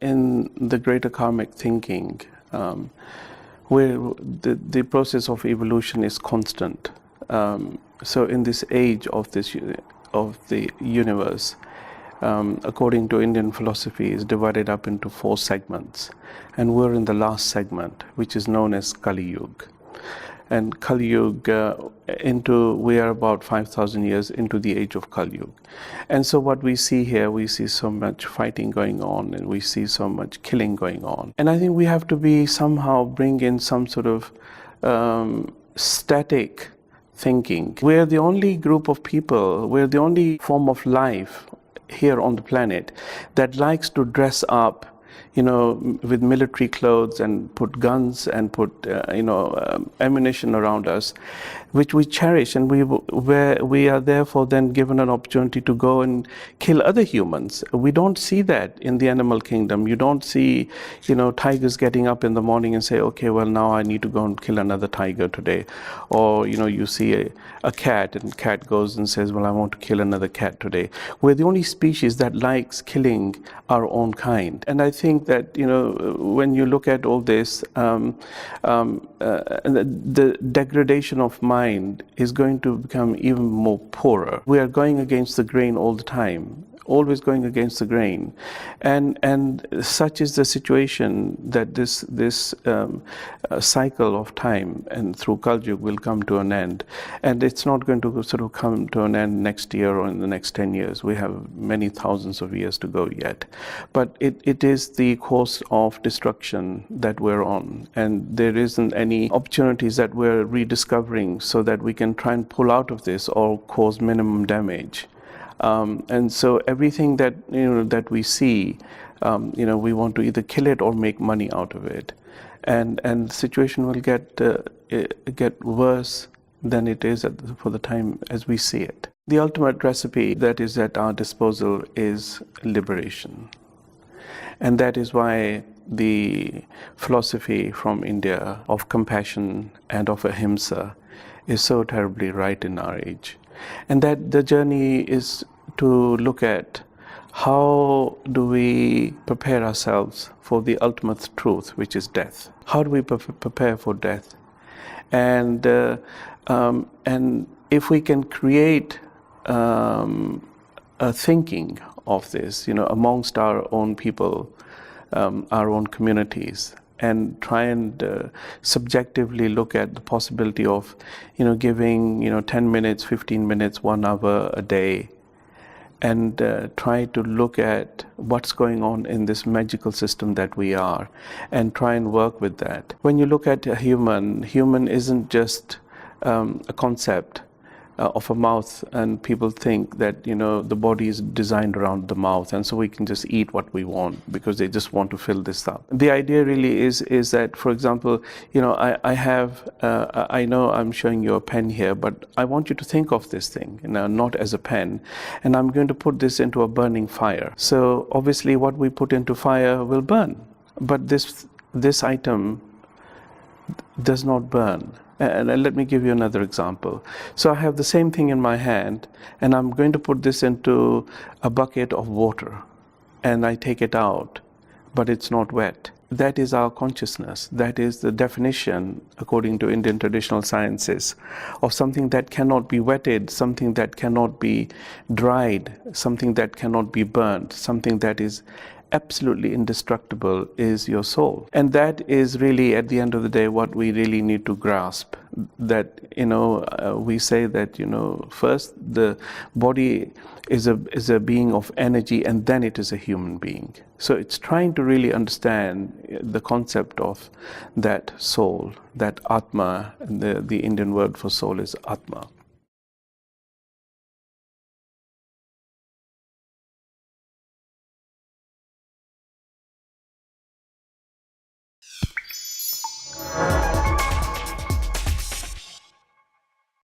in the greater karmic thinking, where the process of evolution is constant. So in this age of the universe, according to Indian philosophy, is divided up into 4 segments, and we're in the last segment, which is known as Kali Yuga. And Kali Yuga, we are about 5,000 years into the age of Kali Yuga. And so what we see here, we see so much fighting going on, and we see so much killing going on. And I think we have to somehow bring in some sort of static thinking. We're the only group of people, we're the only form of life here on the planet that likes to dress up, with military clothes and put guns and put, ammunition around us, which we cherish, and we are therefore then given an opportunity to go and kill other humans. We don't see that in the animal kingdom. You don't see, tigers getting up in the morning and say, okay, well, now I need to go and kill another tiger today. Or, you see a cat, and cat goes and says, well, I want to kill another cat today. We're the only species that likes killing our own kind. And I think that, when you look at all this, the degradation of mind is going to become even more poorer. We are going against the grain all the time, always going against the grain, and such is the situation that this cycle of time and through Kali Yuga will come to an end, and it's not going to sort of come to an end next year or in the next 10 years. We have many thousands of years to go yet, but it is the course of destruction that we're on, and there isn't any opportunities that we're rediscovering so that we can try and pull out of this or cause minimum damage. And so everything that that we see, we want to either kill it or make money out of it, and the situation will get worse than it is for the time as we see it. The ultimate recipe that is at our disposal is liberation, and that is why the philosophy from India of compassion and of Ahimsa is so terribly right in our age. And that the journey is to look at how do we prepare ourselves for the ultimate truth, which is death. How do we prepare for death? And if we can create a thinking of this, amongst our own people, our own communities, and try and subjectively look at the possibility of, giving, 10 minutes, 15 minutes, 1 hour a day, and try to look at what's going on in this magical system that we are, and try and work with that. When you look at a human isn't just a concept of a mouth, and people think that the body is designed around the mouth, and so we can just eat what we want because they just want to fill this up. The idea really is that, for example, I know I'm showing you a pen here, but I want you to think of this thing not as a pen, and I'm going to put this into a burning fire. So obviously what we put into fire will burn, but this item does not burn. And let me give you another example. So I have the same thing in my hand, and I'm going to put this into a bucket of water, and I take it out, but it's not wet. That is our consciousness. That is the definition, according to Indian traditional sciences, of something that cannot be wetted, something that cannot be dried, something that cannot be burnt, something that is absolutely indestructible is your soul. And that is really, at the end of the day, what we really need to grasp. That, we say that, first the body is a being of energy, and then it is a human being. So it's trying to really understand the concept of that soul, that Atma, and the Indian word for soul is Atma.